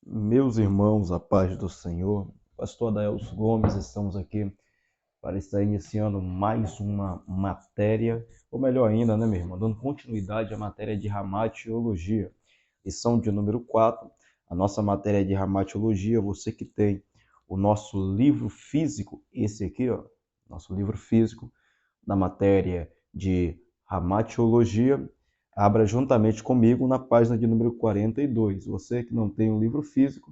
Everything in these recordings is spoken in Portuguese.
Meus irmãos, a paz do Senhor, Pastor Adaelso Gomes, estamos aqui para estar iniciando mais uma matéria, ou melhor ainda, né, meu irmão, dando continuidade à matéria de ramatiologia, lição de número 4, a nossa matéria de ramatiologia. Você que tem o nosso livro físico, esse aqui, ó, nosso livro físico, na matéria de ramatiologia, abra juntamente comigo na página de número 42. Você que não tem o livro físico,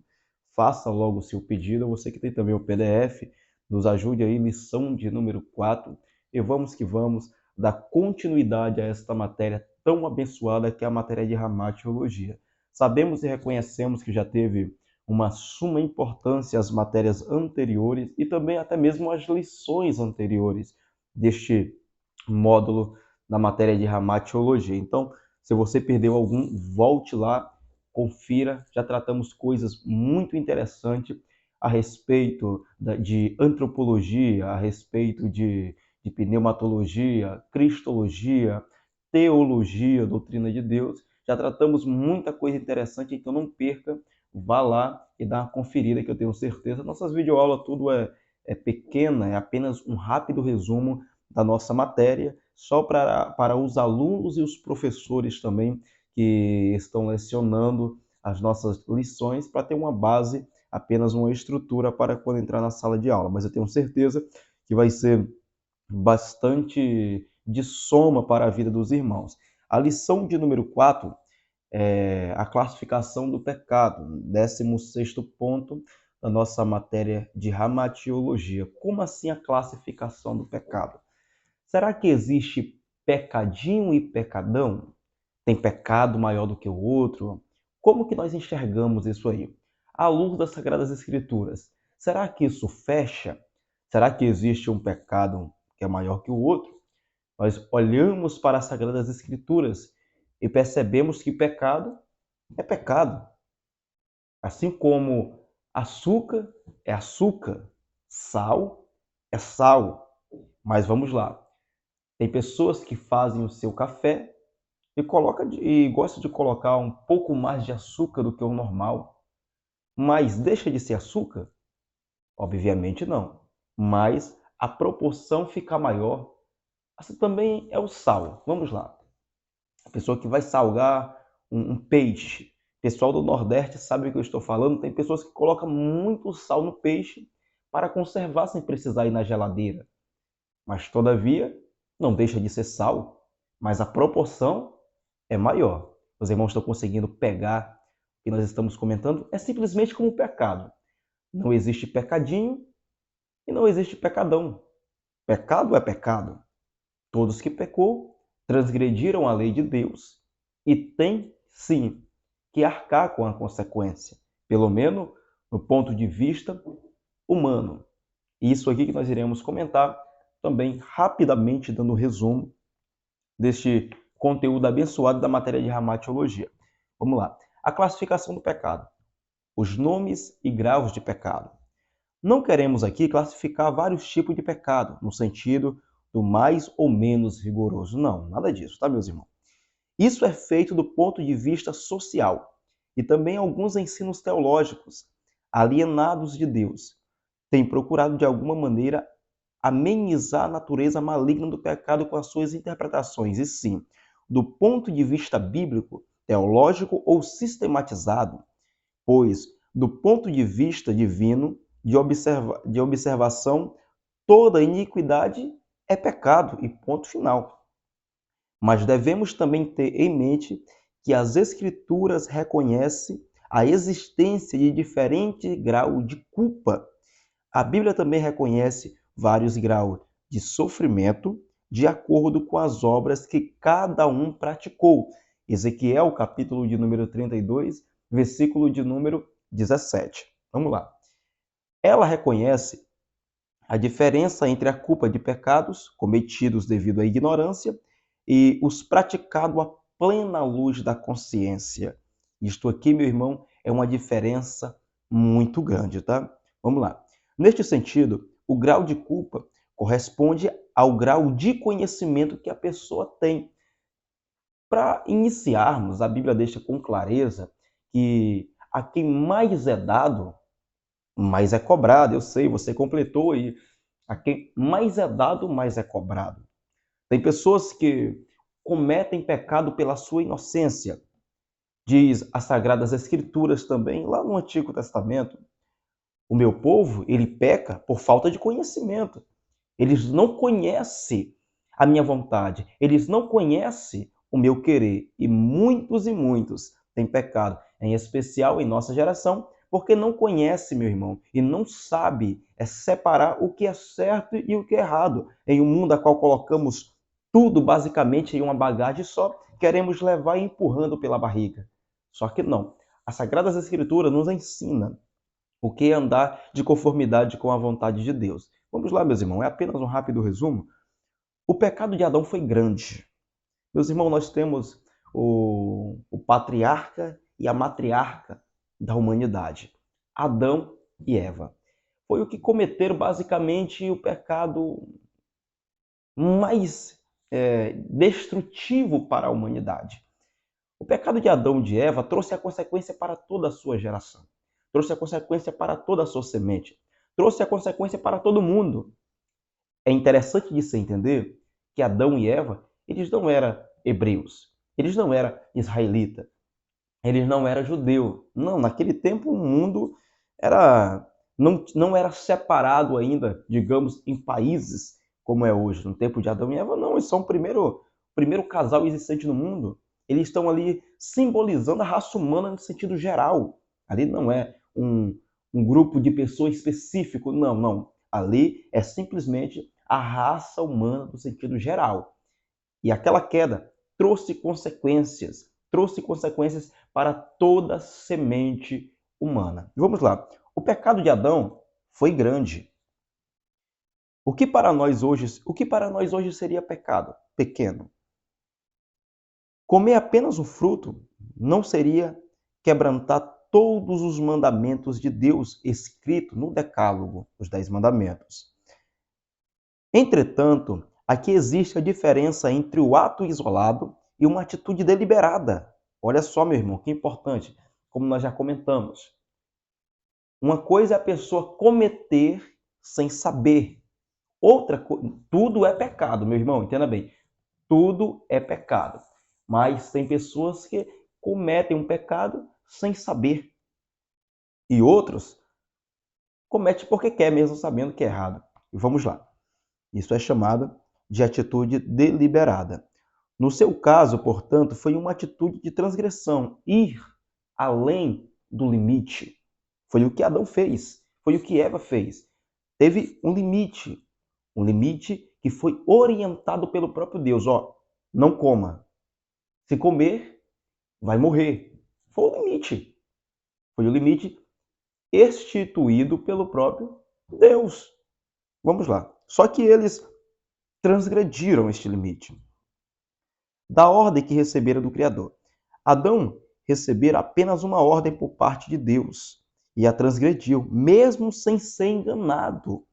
faça logo o seu pedido. Você que tem também o PDF, nos ajude aí, lição de número 4. E vamos que vamos dar continuidade a esta matéria tão abençoada que é a matéria de ramatiologia. Sabemos e reconhecemos que já teve uma suma importância as matérias anteriores e também até mesmo as lições anteriores deste módulo na matéria de ramatiologia. Então, se você perdeu algum, volte lá, confira. Já tratamos coisas muito interessantes a respeito de antropologia, a respeito de pneumatologia, cristologia, teologia, doutrina de Deus. Já tratamos muita coisa interessante, então não perca, vá lá e dá uma conferida, que eu tenho certeza. Nossas videoaulas tudo é pequena, é apenas um rápido resumo da nossa matéria, só para os alunos e os professores também que estão lecionando as nossas lições, para ter uma base, apenas uma estrutura para quando entrar na sala de aula. Mas eu tenho certeza que vai ser bastante de soma para a vida dos irmãos. A lição de número 4 é a classificação do pecado, 16º ponto da nossa matéria de ramatiologia. Como assim a classificação do pecado? Será que existe pecadinho e pecadão? Tem pecado maior do que o outro? Como que nós enxergamos isso aí? À luz das Sagradas Escrituras, será que isso fecha? Será que existe um pecado que é maior que o outro? Nós olhamos para as Sagradas Escrituras e percebemos que pecado é pecado. Assim como açúcar é açúcar, sal é sal. Mas vamos lá. Tem pessoas que fazem o seu café e gostam de colocar um pouco mais de açúcar do que o normal. Mas deixa de ser açúcar? Obviamente não. Mas a proporção fica maior. Assim também é o sal. Vamos lá. A pessoa que vai salgar um peixe. O pessoal do Nordeste sabe o que eu estou falando. Tem pessoas que colocam muito sal no peixe para conservar sem precisar ir na geladeira. Mas, todavia, não deixa de ser sal, mas a proporção é maior. Os irmãos estão conseguindo pegar o que nós estamos comentando? É simplesmente como o pecado. Não existe pecadinho e não existe pecadão. Pecado é pecado. Todos que pecou transgrediram a lei de Deus e têm, sim, que arcar com a consequência, pelo menos no ponto de vista humano. E isso aqui que nós iremos comentar também rapidamente, dando um resumo deste conteúdo abençoado da matéria de ramatiologia. Vamos lá. A classificação do pecado. Os nomes e graus de pecado. Não queremos aqui classificar vários tipos de pecado, no sentido do mais ou menos rigoroso. Não, nada disso, tá, meus irmãos? Isso é feito do ponto de vista social e também alguns ensinos teológicos, alienados de Deus, têm procurado de alguma maneira amenizar a natureza maligna do pecado com as suas interpretações, e sim, do ponto de vista bíblico, teológico ou sistematizado, pois, do ponto de vista divino, de observação, toda iniquidade é pecado e ponto final. Mas devemos também ter em mente que as Escrituras reconhecem a existência de diferente grau de culpa. A Bíblia também reconhece vários graus de sofrimento de acordo com as obras que cada um praticou. Ezequiel, capítulo de número 32, versículo de número 17. Vamos lá. Ela reconhece a diferença entre a culpa de pecados cometidos devido à ignorância e os praticados à plena luz da consciência. Isto aqui, meu irmão, é uma diferença muito grande, tá? Vamos lá. Neste sentido, o grau de culpa corresponde ao grau de conhecimento que a pessoa tem. Para iniciarmos, a Bíblia deixa com clareza que a quem mais é dado, mais é cobrado. Eu sei, você completou aí. A quem mais é dado, mais é cobrado. Tem pessoas que cometem pecado pela sua inocência. Diz as Sagradas Escrituras também, lá no Antigo Testamento, o meu povo, ele peca por falta de conhecimento. Eles não conhecem a minha vontade, eles não conhecem o meu querer. E muitos têm pecado, em especial em nossa geração, porque não conhece, meu irmão, e não sabe separar o que é certo e o que é errado. Em um mundo a qual colocamos tudo basicamente em uma bagagem só, queremos levar empurrando pela barriga. Só que não. As Sagradas Escrituras nos ensinam o que é andar de conformidade com a vontade de Deus. Vamos lá, meus irmãos, é apenas um rápido resumo. O pecado de Adão foi grande. Meus irmãos, nós temos o patriarca e a matriarca da humanidade, Adão e Eva. Foi o que cometeram basicamente o pecado mais destrutivo para a humanidade. O pecado de Adão e de Eva trouxe a consequência para toda a sua geração. Trouxe a consequência para toda a sua semente. Trouxe a consequência para todo mundo. É interessante de se entender que Adão e Eva, eles não eram hebreus. Eles não eram israelitas. Eles não eram judeus. Não, naquele tempo o mundo não era separado ainda, digamos, em países como é hoje. No tempo de Adão e Eva, não. Eles são o primeiro casal existente no mundo. Eles estão ali simbolizando a raça humana no sentido geral. Ali não é um grupo de pessoas específico, não. Ali é simplesmente a raça humana no sentido geral. E aquela queda trouxe consequências para toda a semente humana. Vamos lá. O pecado de Adão foi grande. O que para nós hoje seria pecado? Pequeno. Comer apenas o fruto não seria quebrantar todos os mandamentos de Deus escritos no Decálogo, os 10 mandamentos. Entretanto, aqui existe a diferença entre o ato isolado e uma atitude deliberada. Olha só, meu irmão, que importante, como nós já comentamos. Uma coisa é a pessoa cometer sem saber. Tudo é pecado, meu irmão, entenda bem. Tudo é pecado. Mas tem pessoas que cometem um pecado sem saber. E outros cometem porque quer, mesmo sabendo que é errado. E vamos lá. Isso é chamado de atitude deliberada. No seu caso, portanto, foi uma atitude de transgressão, ir além do limite. Foi o que Adão fez, foi o que Eva fez. Teve um limite que foi orientado pelo próprio Deus. Não coma. Se comer, vai morrer. Foi o limite. Foi o limite instituído pelo próprio Deus. Vamos lá. Só que eles transgrediram este limite da ordem que receberam do Criador. Adão recebera apenas uma ordem por parte de Deus e a transgrediu, mesmo sem ser enganado.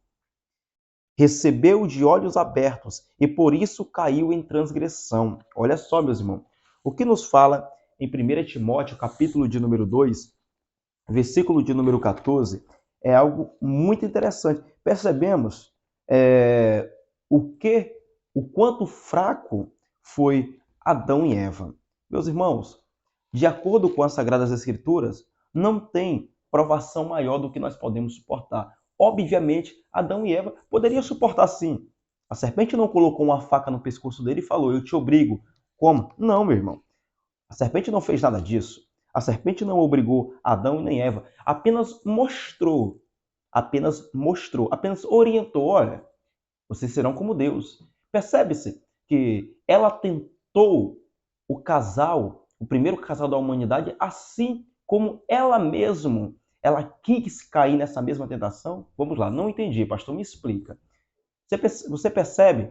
Recebeu de olhos abertos e por isso caiu em transgressão. Olha só, meus irmãos, o que nos fala em 1 Timóteo, capítulo de número 2, versículo de número 14, é algo muito interessante. Percebemos o quanto fraco foi Adão e Eva. Meus irmãos, de acordo com as Sagradas Escrituras, não tem provação maior do que nós podemos suportar. Obviamente, Adão e Eva poderiam suportar sim. A serpente não colocou uma faca no pescoço dele e falou, eu te obrigo. Como? Não, meu irmão. A serpente não fez nada disso. A serpente não obrigou Adão e nem Eva. Apenas mostrou, apenas orientou. Olha, vocês serão como Deus. Percebe-se que ela tentou o primeiro casal da humanidade, assim como ela mesma, ela quis cair nessa mesma tentação? Vamos lá, não entendi, pastor, me explica. Você percebe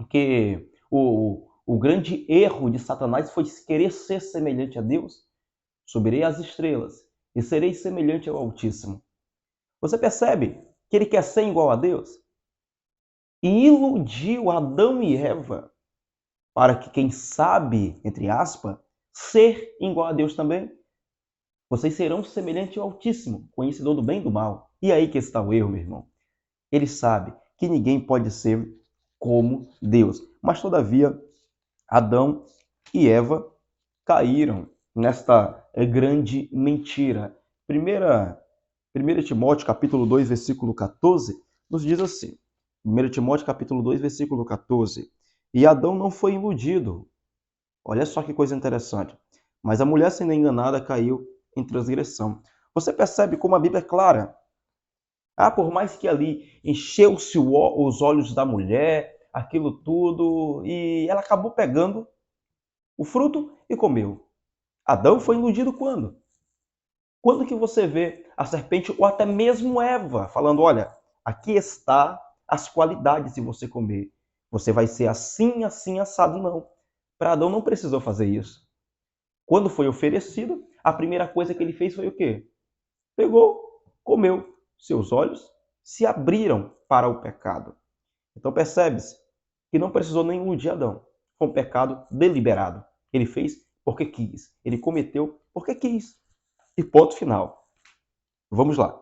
que o grande erro de Satanás foi querer ser semelhante a Deus? Subirei às estrelas e serei semelhante ao Altíssimo. Você percebe que ele quer ser igual a Deus? E iludiu Adão e Eva para que, quem sabe, entre aspas, ser igual a Deus também. Vocês serão semelhantes ao Altíssimo, conhecedor do bem e do mal. E aí que está o erro, meu irmão. Ele sabe que ninguém pode ser como Deus. Mas, todavia, Adão e Eva caíram nesta grande mentira. 1 Timóteo capítulo 2, versículo 14, nos diz assim. 1 Timóteo capítulo 2, versículo 14. E Adão não foi iludido. Olha só que coisa interessante. Mas a mulher, sendo enganada, caiu em transgressão. Você percebe como a Bíblia é clara. Por mais que ali encheu-se os olhos da mulher, aquilo tudo, e ela acabou pegando o fruto e comeu. Adão foi iludido quando? Quando que você vê a serpente, ou até mesmo Eva, falando, olha, aqui está as qualidades de você comer. Você vai ser assim, assim, assado, não. Para Adão não precisou fazer isso. Quando foi oferecido, a primeira coisa que ele fez foi o quê? Pegou, comeu. Seus olhos se abriram para o pecado. Então percebe-se que não precisou nem iludir Adão. Foi um pecado deliberado. Ele fez porque quis. Ele cometeu porque quis. E ponto final. Vamos lá.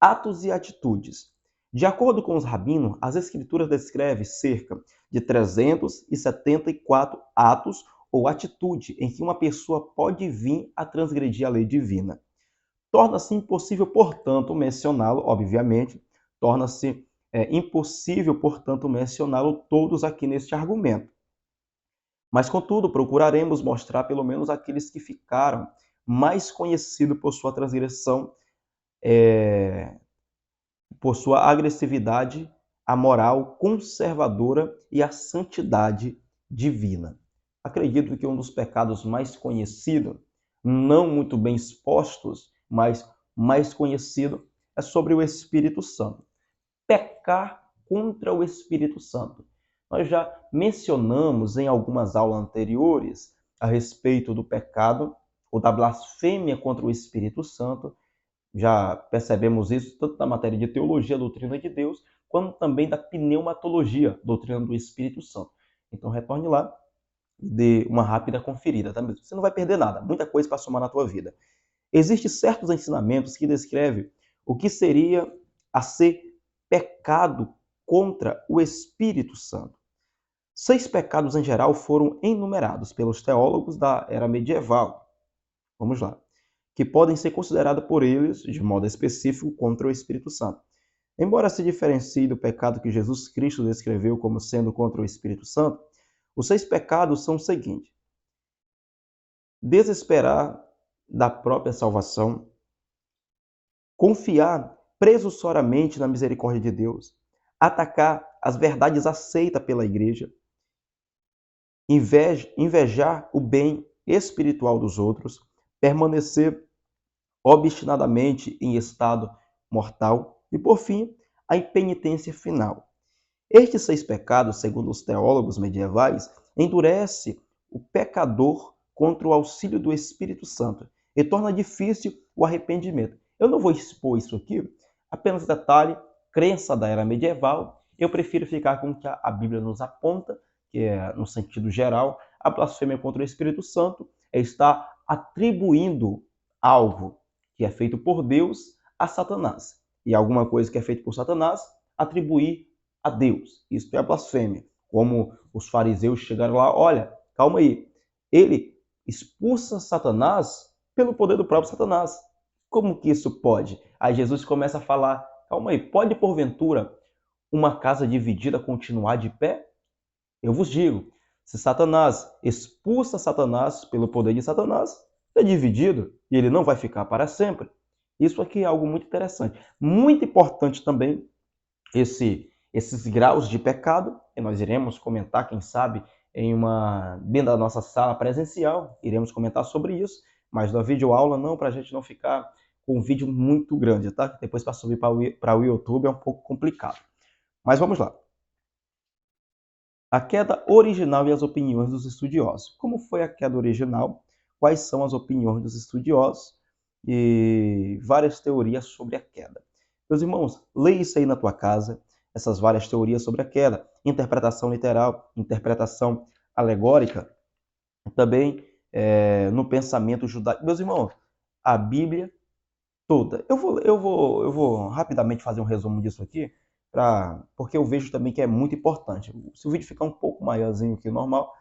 Atos e atitudes. De acordo com os rabinos, as escrituras descrevem cerca de 374 atos ou atitude em que uma pessoa pode vir a transgredir a lei divina. Torna-se impossível, portanto, mencioná-lo, obviamente, torna-se impossível, portanto, mencioná-lo todos aqui neste argumento. Mas, contudo, procuraremos mostrar pelo menos aqueles que ficaram mais conhecidos por sua transgressão, por sua agressividade, a moral conservadora e a santidade divina. Acredito que um dos pecados mais conhecidos, não muito bem expostos, mas mais conhecido, é sobre o Espírito Santo. Pecar contra o Espírito Santo. Nós já mencionamos em algumas aulas anteriores a respeito do pecado ou da blasfêmia contra o Espírito Santo. Já percebemos isso tanto na matéria de teologia, doutrina de Deus, quanto também da pneumatologia, doutrina do Espírito Santo. Então retorne lá e dê uma rápida conferida, tá mesmo? Você não vai perder nada, muita coisa para somar na tua vida. Existem certos ensinamentos que descrevem o que seria a ser pecado contra o Espírito Santo. 6 pecados em geral foram enumerados pelos teólogos da era medieval. Vamos lá. Que podem ser considerados por eles, de modo específico, contra o Espírito Santo. Embora se diferencie do pecado que Jesus Cristo descreveu como sendo contra o Espírito Santo, os 6 pecados são os seguintes: desesperar da própria salvação, confiar presunçoriamente na misericórdia de Deus, atacar as verdades aceitas pela igreja, invejar o bem espiritual dos outros, permanecer obstinadamente em estado mortal e, por fim, a impenitência final. Estes 6 pecados, segundo os teólogos medievais, endurece o pecador contra o auxílio do Espírito Santo e torna difícil o arrependimento. Eu não vou expor isso aqui, apenas detalhe, crença da era medieval. Eu prefiro ficar com o que a Bíblia nos aponta, que é, no sentido geral, a blasfêmia contra o Espírito Santo é estar atribuindo algo que é feito por Deus a Satanás. E alguma coisa que é feita por Satanás, atribuir a Deus. Isso é a blasfêmia. Como os fariseus chegaram lá, olha, calma aí, ele expulsa Satanás pelo poder do próprio Satanás. Como que isso pode? Aí Jesus começa a falar, calma aí, pode porventura uma casa dividida continuar de pé? Eu vos digo, se Satanás expulsa Satanás pelo poder de Satanás, é dividido e ele não vai ficar para sempre. Isso aqui é algo muito interessante. Muito importante também esses graus de pecado, e nós iremos comentar, quem sabe, dentro da nossa sala presencial, iremos comentar sobre isso, mas na videoaula não, para a gente não ficar com um vídeo muito grande, tá? Depois para subir para o YouTube é um pouco complicado. Mas vamos lá. A queda original e as opiniões dos estudiosos. Como foi a queda original? Quais são as opiniões dos estudiosos? E várias teorias sobre a queda. Meus irmãos, leia isso aí na tua casa, essas várias teorias sobre a queda. Interpretação literal, interpretação alegórica, também no pensamento judaico. Meus irmãos, a Bíblia toda. Eu vou rapidamente fazer um resumo disso aqui, porque eu vejo também que é muito importante. Se o vídeo ficar um pouco maiorzinho que o normal,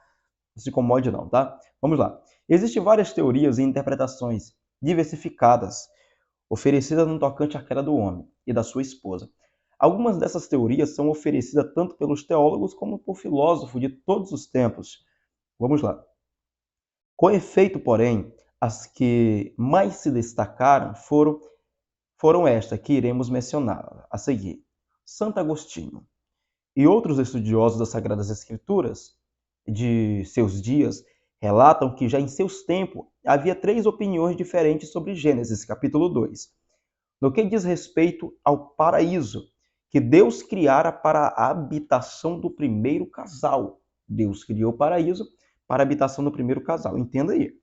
não se incomode não, tá? Vamos lá. Existem várias teorias e interpretações diversificadas oferecidas no tocante à queda do homem e da sua esposa. Algumas dessas teorias são oferecidas tanto pelos teólogos como por filósofos de todos os tempos. Vamos lá. Com efeito, porém, as que mais se destacaram foram estas que iremos mencionar a seguir. Santo Agostinho e outros estudiosos das Sagradas Escrituras de seus dias relatam que já em seus tempos havia 3 opiniões diferentes sobre Gênesis, capítulo 2. No que diz respeito ao paraíso, que Deus criara para a habitação do primeiro casal. Deus criou o paraíso para a habitação do primeiro casal. Entenda aí.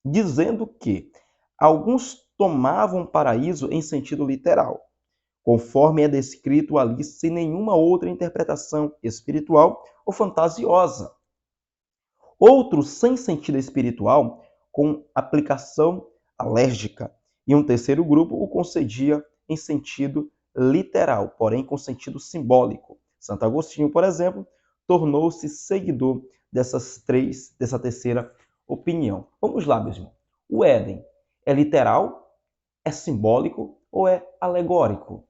Dizendo que alguns tomavam paraíso em sentido literal, conforme é descrito ali, sem nenhuma outra interpretação espiritual ou fantasiosa. Outros sem sentido espiritual, com aplicação alérgica. E um terceiro grupo o concedia em sentido literal, porém com sentido simbólico. Santo Agostinho, por exemplo, tornou-se seguidor dessa terceira opinião. Vamos lá, meus irmãos. O Éden é literal, é simbólico ou é alegórico?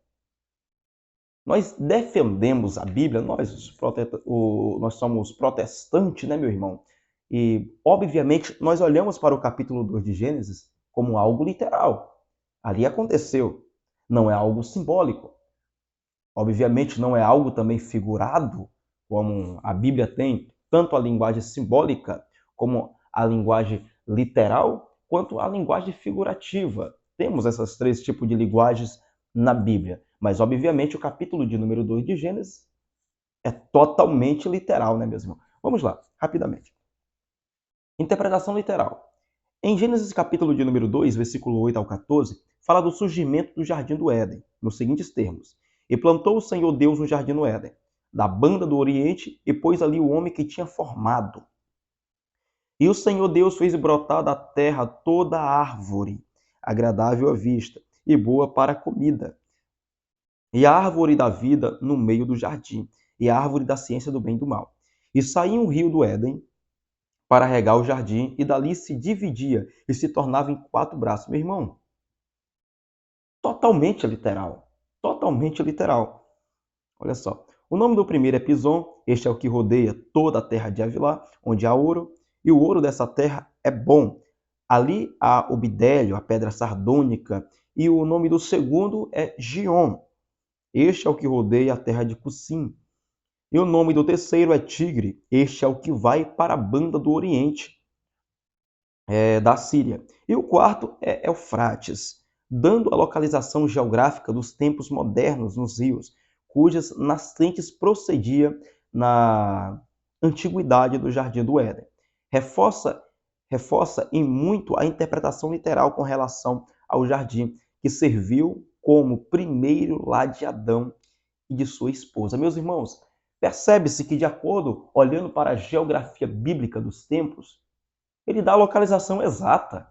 Nós defendemos a Bíblia, nós somos protestantes, né, meu irmão? E, obviamente, nós olhamos para o capítulo 2 de Gênesis como algo literal. Ali aconteceu. Não é algo simbólico. Obviamente, não é algo também figurado, como a Bíblia tem tanto a linguagem simbólica como a linguagem literal, quanto a linguagem figurativa. Temos esses 3 tipos de linguagens na Bíblia. Mas, obviamente, o capítulo de número 2 de Gênesis é totalmente literal, né, meu irmão? Vamos lá, rapidamente. Interpretação literal. Em Gênesis capítulo de número 2, versículo 8 ao 14, fala do surgimento do jardim do Éden, nos seguintes termos. E plantou o Senhor Deus um jardim no Éden, da banda do Oriente, e pôs ali o homem que tinha formado. E o Senhor Deus fez brotar da terra toda a árvore, agradável à vista, e boa para a comida. E a árvore da vida no meio do jardim, e a árvore da ciência do bem e do mal. E saía um rio do Éden para regar o jardim, e dali se dividia e se tornava em 4 braços. Meu irmão, totalmente literal. Totalmente literal. Olha só. O nome do primeiro é Pison, este é o que rodeia toda a terra de Avilá, onde há ouro, e o ouro dessa terra é bom. Ali há o bidélio, a pedra sardônica, e o nome do segundo é Gion. Este é o que rodeia a terra de Cussim. E o nome do terceiro é Tigre. Este é o que vai para a banda do Oriente, da Síria. E o quarto é Eufrates, dando a localização geográfica dos tempos modernos nos rios, cujas nascentes procedia na antiguidade do Jardim do Éden. Reforça em muito a interpretação literal com relação ao jardim, que serviu como primeiro lar de Adão e de sua esposa. Meus irmãos, percebe-se que, de acordo, olhando para a geografia bíblica dos tempos, ele dá a localização exata.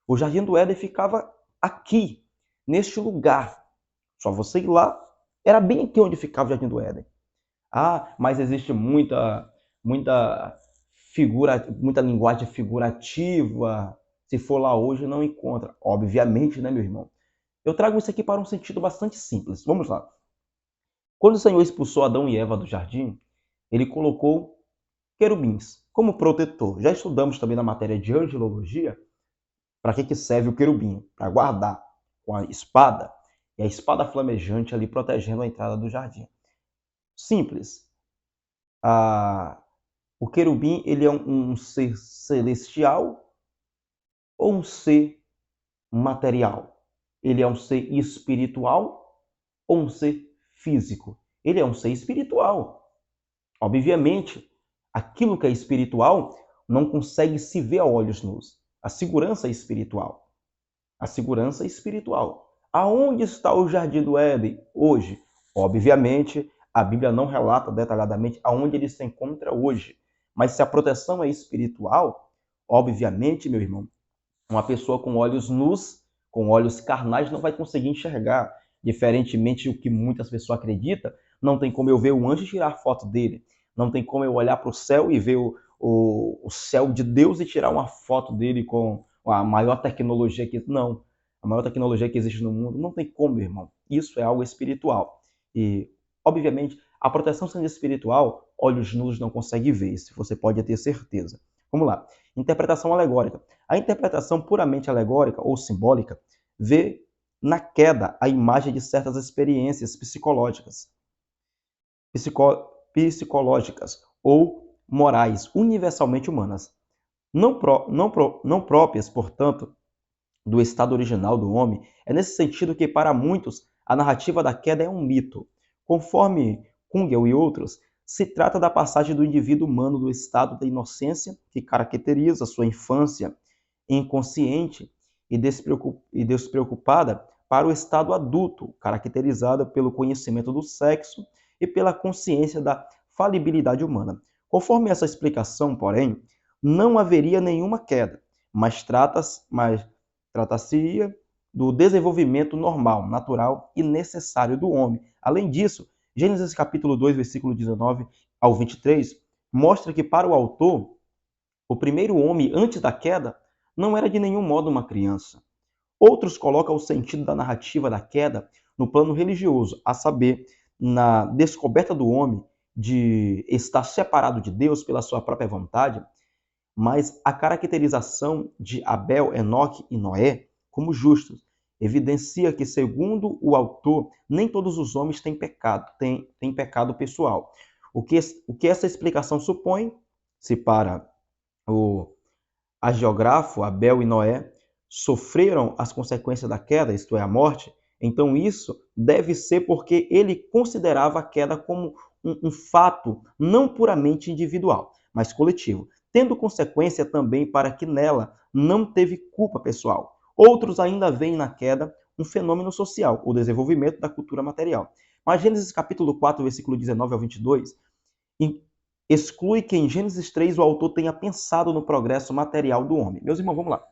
O Jardim do Éden ficava aqui, neste lugar. Só você ir lá, era bem aqui onde ficava o Jardim do Éden. Ah, mas existe muita linguagem figurativa. Se for lá hoje, não encontra. Obviamente, né, meu irmão? Eu trago isso aqui para um sentido bastante simples. Vamos lá. Quando o Senhor expulsou Adão e Eva do jardim, ele colocou querubins como protetor. Já estudamos também na matéria de angelologia para que serve o querubim? Para guardar com a espada, e a espada flamejante ali protegendo a entrada do jardim. Simples. O querubim, ele é um ser celestial ou um ser material? Ele é um ser espiritual ou um ser físico? Ele é um ser espiritual. Obviamente, aquilo que é espiritual não consegue se ver a olhos nus. A segurança é espiritual. A segurança é espiritual. Aonde está o Jardim do Éden hoje? Obviamente, a Bíblia não relata detalhadamente aonde ele se encontra hoje. Mas se a proteção é espiritual, obviamente, meu irmão, Uma pessoa com olhos nus, com olhos carnais, não vai conseguir enxergar. Diferentemente do que muitas pessoas acreditam, não tem como eu ver um anjo e tirar foto dele. Não tem como eu olhar para o céu e ver o céu de Deus e tirar uma foto dele com a maior tecnologia que... Não. A maior tecnologia que existe no mundo. Não tem como, meu irmão. Isso é algo espiritual. E, obviamente, a proteção sendo espiritual, olhos nus não conseguem ver. Isso você pode ter certeza. Vamos lá. Interpretação alegórica. A interpretação puramente alegórica ou simbólica vê na queda a imagem de certas experiências psicológicas ou morais universalmente humanas, não próprias, portanto, do estado original do homem. É nesse sentido que, para muitos, a narrativa da queda é um mito. Conforme Kungel e outros, se trata da passagem do indivíduo humano do estado da inocência, que caracteriza sua infância inconsciente e despreocupada, para o estado adulto, caracterizado pelo conhecimento do sexo e pela consciência da falibilidade humana. Conforme essa explicação, porém, não haveria nenhuma queda, mas trata-se do desenvolvimento normal, natural e necessário do homem. Além disso, Gênesis capítulo 2, versículo 19 ao 23, mostra que para o autor, o primeiro homem antes da queda não era de nenhum modo uma criança. Outros colocam o sentido da narrativa da queda no plano religioso, a saber, na descoberta do homem de estar separado de Deus pela sua própria vontade, mas a caracterização de Abel, Enoque e Noé como justos evidencia que, segundo o autor, nem todos os homens têm pecado pessoal. O que essa explicação supõe, se para o hagiógrafo Abel e Noé sofreram as consequências da queda, isto é, a morte, então isso deve ser porque ele considerava a queda como um fato não puramente individual, mas coletivo, tendo consequência também para que nela não teve culpa pessoal. Outros ainda veem na queda um fenômeno social, o desenvolvimento da cultura material. Mas Gênesis capítulo 4, versículo 19 ao 22, exclui que em Gênesis 3 o autor tenha pensado no progresso material do homem. Meus irmãos, vamos lá.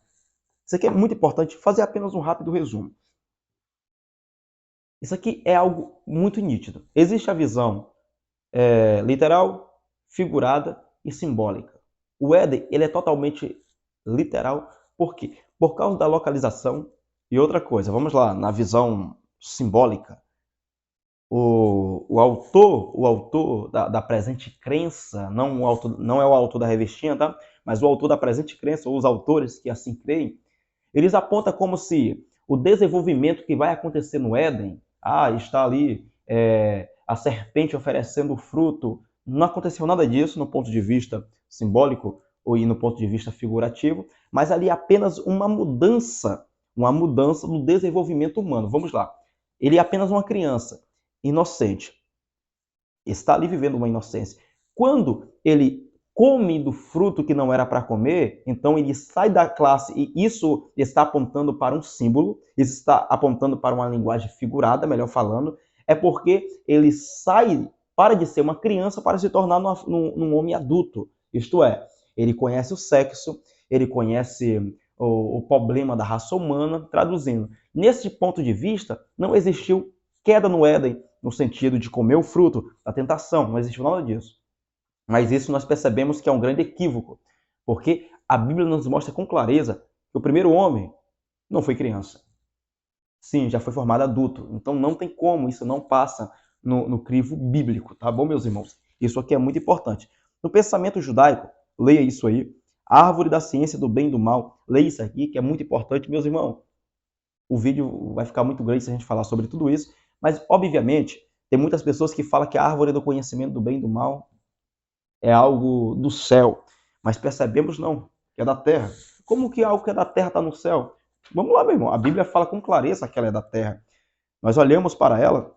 Isso aqui é muito importante, fazer apenas um rápido resumo. Isso aqui é algo muito nítido. Existe a visão literal, figurada e simbólica. O Éden, ele é totalmente literal. Por quê? Por causa da localização. E outra coisa, vamos lá, na visão simbólica. O autor da presente crença, não é o autor da revistinha, tá? Mas o autor da presente crença, ou os autores que assim creem, eles apontam como se o desenvolvimento que vai acontecer no Éden, está ali a serpente oferecendo fruto, não aconteceu nada disso no ponto de vista simbólico ou no ponto de vista figurativo, mas ali apenas uma mudança no desenvolvimento humano. Vamos lá. Ele é apenas uma criança inocente. Está ali vivendo uma inocência. Quando ele come do fruto que não era para comer, então ele sai da classe, e isso está apontando para um símbolo, isso está apontando para uma linguagem figurada, melhor falando, é porque ele para de ser uma criança para se tornar num homem adulto. Isto é, ele conhece o sexo, ele conhece o problema da raça humana, traduzindo. Nesse ponto de vista, não existiu queda no Éden, no sentido de comer o fruto da tentação, não existiu nada disso. Mas isso nós percebemos que é um grande equívoco, porque a Bíblia nos mostra com clareza que o primeiro homem não foi criança. Sim, já foi formado adulto. Então não tem como, isso não passa no crivo bíblico, tá bom, meus irmãos? Isso aqui é muito importante. No pensamento judaico, leia isso aí, a árvore da ciência do bem e do mal, leia isso aqui, que é muito importante, meus irmãos. O vídeo vai ficar muito grande se a gente falar sobre tudo isso, mas, obviamente, tem muitas pessoas que falam que a árvore do conhecimento do bem e do mal é algo do céu, mas percebemos não, que é da terra. Como que algo que é da terra está no céu? Vamos lá, meu irmão, a Bíblia fala com clareza que ela é da terra. Nós olhamos para ela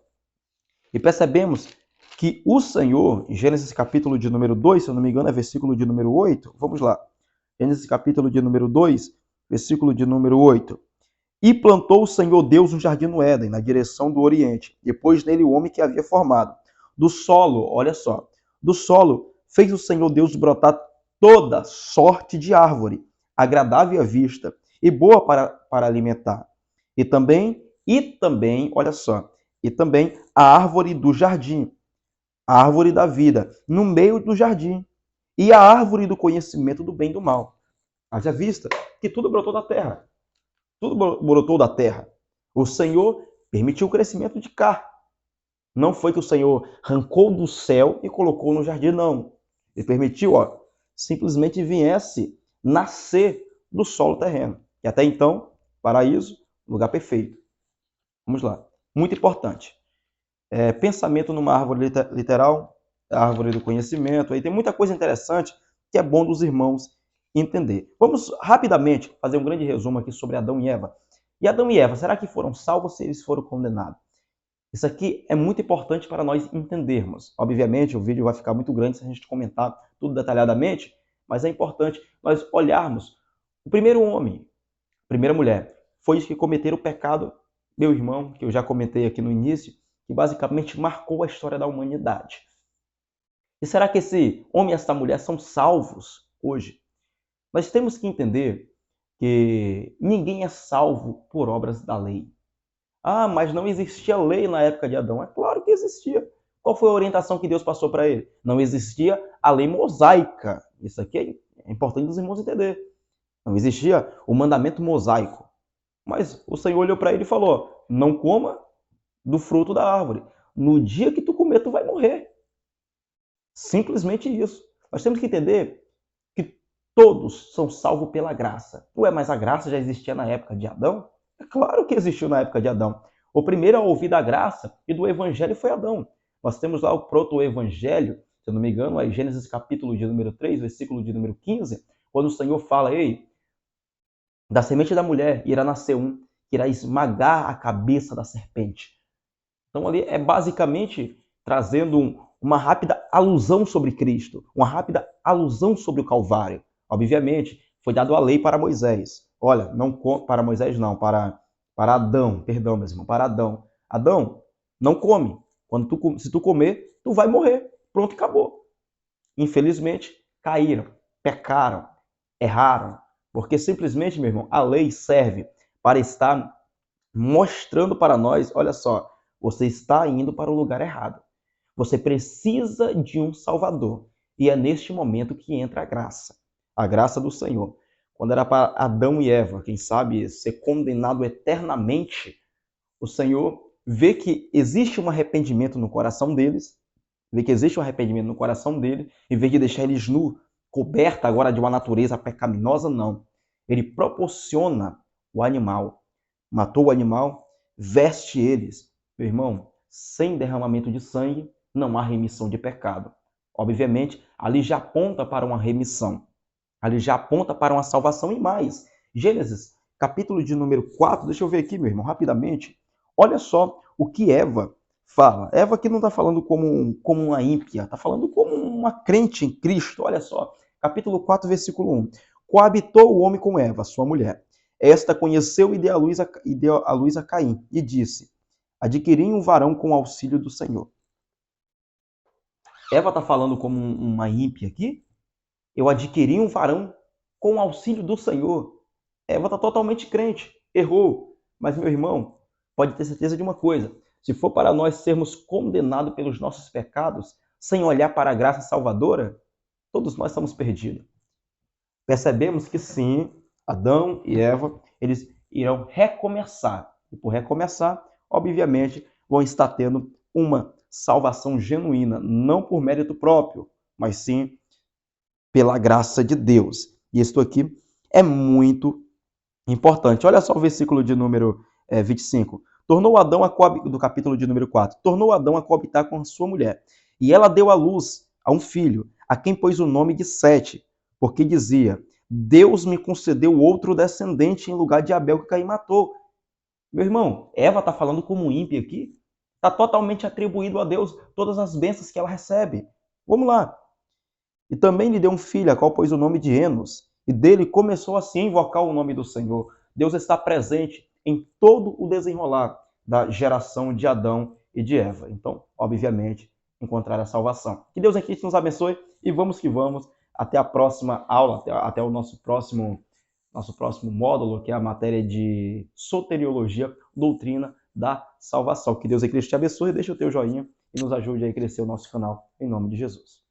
e percebemos que o Senhor, em Gênesis capítulo de número 2, se eu não me engano é versículo de número 8, vamos lá. Gênesis capítulo de número 2, versículo de número 8. E plantou o Senhor Deus um jardim no Éden, na direção do Oriente, depois nele o homem que havia formado. Do solo, olha só, do solo fez o Senhor Deus brotar toda sorte de árvore, agradável à vista, e boa para alimentar. E também, olha só, e também a árvore do jardim, a árvore da vida, no meio do jardim, e a árvore do conhecimento do bem e do mal. Haja vista que tudo brotou da terra. Tudo brotou da terra. O Senhor permitiu o crescimento de cá. Não foi que o Senhor arrancou do céu e colocou no jardim, não. Ele permitiu, simplesmente viesse nascer do solo terreno. E até então, paraíso, lugar perfeito. Vamos lá. Muito importante. Pensamento numa árvore literal, a árvore do conhecimento. Aí tem muita coisa interessante que é bom dos irmãos entender. Vamos rapidamente fazer um grande resumo aqui sobre Adão e Eva. E Adão e Eva, será que foram salvos ou se eles foram condenados? Isso aqui é muito importante para nós entendermos. Obviamente, o vídeo vai ficar muito grande se a gente comentar tudo detalhadamente, mas é importante nós olharmos. O primeiro homem, a primeira mulher, foi os que cometeram o pecado, meu irmão, que eu já comentei aqui no início, que basicamente marcou a história da humanidade. E será que esse homem e essa mulher são salvos hoje? Nós temos que entender que ninguém é salvo por obras da lei. Ah, mas não existia lei na época de Adão. É claro que existia. Qual foi a orientação que Deus passou para ele? Não existia a lei mosaica. Isso aqui é importante os irmãos entender. Não existia o mandamento mosaico. Mas o Senhor olhou para ele e falou: não coma do fruto da árvore. No dia que tu comer, tu vai morrer. Simplesmente isso. Nós temos que entender que todos são salvos pela graça. Ué, mas a graça já existia na época de Adão? É claro que existiu na época de Adão. O primeiro a ouvir da graça e do evangelho foi Adão. Nós temos lá o proto-evangelho, se eu não me engano, é Gênesis capítulo de número 3, versículo de número 15, quando o Senhor fala: ei, da semente da mulher irá nascer um que irá esmagar a cabeça da serpente. Então ali é basicamente trazendo uma rápida alusão sobre Cristo, uma rápida alusão sobre o Calvário. Obviamente, foi dado a lei para Moisés. Olha, não para Moisés não, para Adão, perdão, meu irmão, para Adão. Adão, não come. Se tu comer, tu vai morrer. Pronto, acabou. Infelizmente, caíram, pecaram, erraram, porque simplesmente, meu irmão, a lei serve para estar mostrando para nós, olha só, você está indo para o lugar errado. Você precisa de um Salvador. E é neste momento que entra a graça do Senhor. Quando era para Adão e Eva, quem sabe, ser condenado eternamente, o Senhor vê que existe um arrependimento no coração deles, em vez de deixar eles nu, coberta agora de uma natureza pecaminosa, não. Ele proporciona o animal, matou o animal, veste eles. Meu irmão, sem derramamento de sangue, não há remissão de pecado. Obviamente, ali já aponta para uma remissão. Ali já aponta para uma salvação e mais. Gênesis, capítulo de número 4, deixa eu ver aqui, meu irmão, rapidamente. Olha só o que Eva fala. Eva aqui não está falando como uma ímpia, está falando como uma crente em Cristo. Olha só, capítulo 4, versículo 1. Coabitou o homem com Eva, sua mulher. Esta conheceu e deu à luz a Caim, e disse: adquiri um varão com o auxílio do Senhor. Eva está falando como uma ímpia aqui? Eu adquiri um varão com o auxílio do Senhor. Eva está totalmente crente, errou. Mas, meu irmão, pode ter certeza de uma coisa: se for para nós sermos condenados pelos nossos pecados, sem olhar para a graça salvadora, todos nós estamos perdidos. Percebemos que sim, Adão e Eva, eles irão recomeçar. E por recomeçar, obviamente, vão estar tendo uma salvação genuína, não por mérito próprio, mas sim pela graça de Deus. E isso aqui é muito importante. Olha só o versículo de número 25. Tornou Adão do capítulo de número 4. Tornou Adão a coabitar com a sua mulher. E ela deu à luz a um filho, a quem pôs o nome de Sete, porque dizia: Deus me concedeu outro descendente em lugar de Abel que Caim matou. Meu irmão, Eva está falando como ímpia aqui. Está totalmente atribuído a Deus todas as bênçãos que ela recebe. Vamos lá. E também lhe deu um filho, a qual pôs o nome de Enos, e dele começou assim a invocar o nome do Senhor. Deus está presente em todo o desenrolar da geração de Adão e de Eva. Então, obviamente, encontrar a salvação. Que Deus aqui nos abençoe e vamos que vamos. Até a próxima aula, até o nosso próximo nosso próximo módulo, que é a matéria de soteriologia, doutrina da salvação. Que Deus e Cristo te abençoe, deixa o teu joinha e nos ajude a crescer o nosso canal, em nome de Jesus.